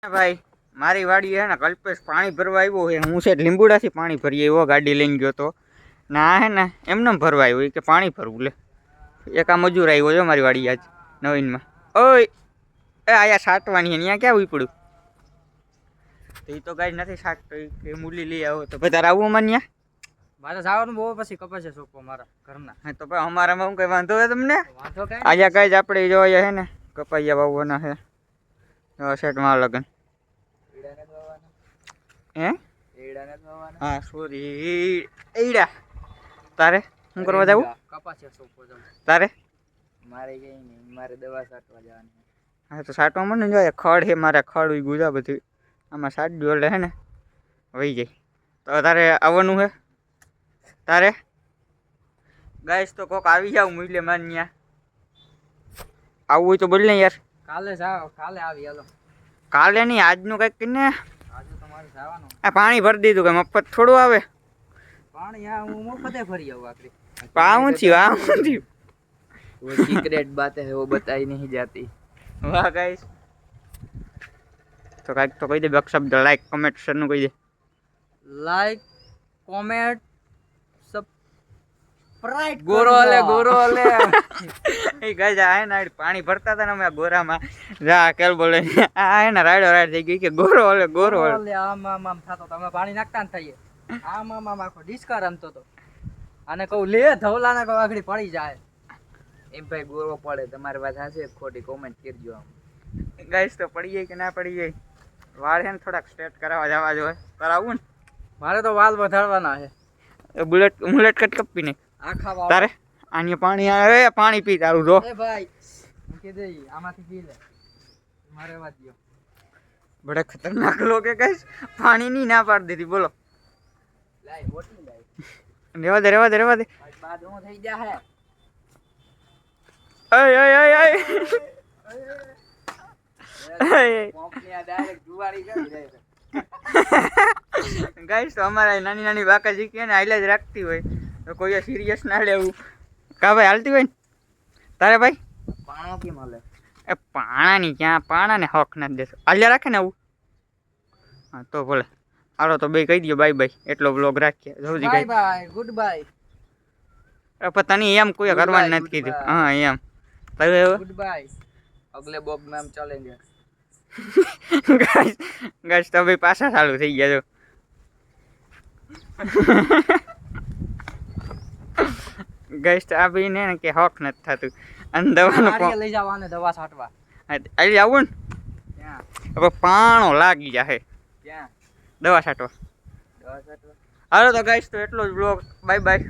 ભાઈ મારી વાડી હે ને કલ્પેશ પાણી ભરવા આવ્યો હે। હું છે લીંબુડાથી પાણી ભરી આવ્યો, ગાડી લઈને ગયો તો ના હે ને એમને ભરવા આવ્યો કે પાણી ભરવું લે। એક આ મજૂર આવ્યો છે મારી વાડી આજ નવીનમાં। ઓય એ આયા સાટવાની હે, ત્યાં ક્યાં ઉપડ્યું એ તો ગાડી નથી સાટતો કે મૂલી લઈ આવો તો ભાઈ તારે આવું અમારે મારે જવાનું બહુ પછી કપાસ છે સોપો મારા ઘરના। હા તો ભાઈ અમારામાં હું કઈ વાંધો હે તમને? વાંધો કઈ આજે કઈ જ આપણે જોઈએ હે ને કપાઈયા વાવવાના હે સેટમાં લગન હે હા સોરી એડા તારે શું કરવા જાવું? કપાસ છે સોપો જાવ તારે મારે કઈ નહીં, મારે દવા છાંટવા જવાની। હા તો છાંટવા મને જોઈએ ખડ હે મારે ખડ ઉઈ ગુજા બધી આમાં છાંટ દો એટલે હે ને વહી જાય। તો તારે આવવાનું હે? તારે ગાઈસ તો કોક આવી જાવ મૂલ્ય માન ન્યા આવું હોય તો બોલ ને યાર। કાલે જાવ, કાલે આવી હાલો। કાલે નહીં આજનું કંઈક કરીને આજે તમારે જવાનું। આ પાણી ભરી દીધું કે મફત થોડું આવે પાણી આ હું મફતે ભરી આવું આખરી। પાઉં થયું આવું થયું वो सीक्रेट बातें है वो बताई नहीं जाती। વાહ ગાઈસ તો કાંઈક તો કહી દે, બે શબ્દ લાઈક કમેન્ટ શેર નું કહી દે। लाइक कमेंट सब्सक्राइब गोरो ले એ ગાઈસ આ હે ને પાણી ભરતા હતા ને અમે ગોરામાં જા કેલ બોલે આ હે ને રાડો રાડ થઈ ગઈ કે ગોરો ઓલે આમ આમ આમ થાતો તમે પાણી નાખતા ને થઈએ આમ આમ આમ આખો ડિસ્કા રમતો તો અને કહું લે ધવલાને કહું આગળ પડી જાય એમ ભાઈ ગોરો પડે। તમારી વાત હશે ખોટી કોમેન્ટ કરજો। આમ ગાઈસ તો પડી જાય કે ના પડી જાય વાળ હે ને થોડાક સ્ટ્રેટ કરાવવા જવા જોઈએ તાર આવું ને મારે તો વાલ વધારવાના છે। બુલેટ કટ કપી ને આખા વાળ તારે આની પાણી આવે પાણી પી તારું જો એ ભાઈ મૂકી દે આમાંથી પી લે મારે વાત દયો બડે ખતરનાક લોગ હે ગાઈસ પાણી ની ના પાડ દીધી બોલો લાઈ મોટી લાઈ રેવા દે બાદ હું થઈ જા હે ઓય પોપની આ ડાયરેક્ટ જુવારી કરી દે ગાઈસ તો અમારા નાની નાની બાકાજી કે ને આઈલા જ રાખતી હોય તો કોઈ સિરિયસ ના લેવું કા ભાઈ હાલતી હોય ને તારે ભાઈ પાણો કેમ હાલે એ પાણાની ક્યાં પાણાને હક ના દેશો આલ્યા રાખે ને આવું હા તો ભલે હાલો તો બે કહી દો બાય બાય એટલો બ્લોગ રાખીએ જલ્દી બાય બાય ગુડ બાય પતા નહીં એમ કોઈ કરવાનું નથી કીધું હા એમ ગુડ બાય અગલે બોગ નામ ચલેંગે ગાઈસ તો ભાઈ પાછા ચાલુ થઈ ગયા જો ગાઈસ તો આ ભાઈ ને કે હક નથી થતું અને દવાનું લઈ જવાને દવા છાંટવા આવી આવું ને ક્યાં હવે પાણો લાગી જાહે ક્યાં દવા છાંટવા દવા છાંટવા। હાલો તો ગાઈસ તો એટલો જ બ્લોગ બાય બાય।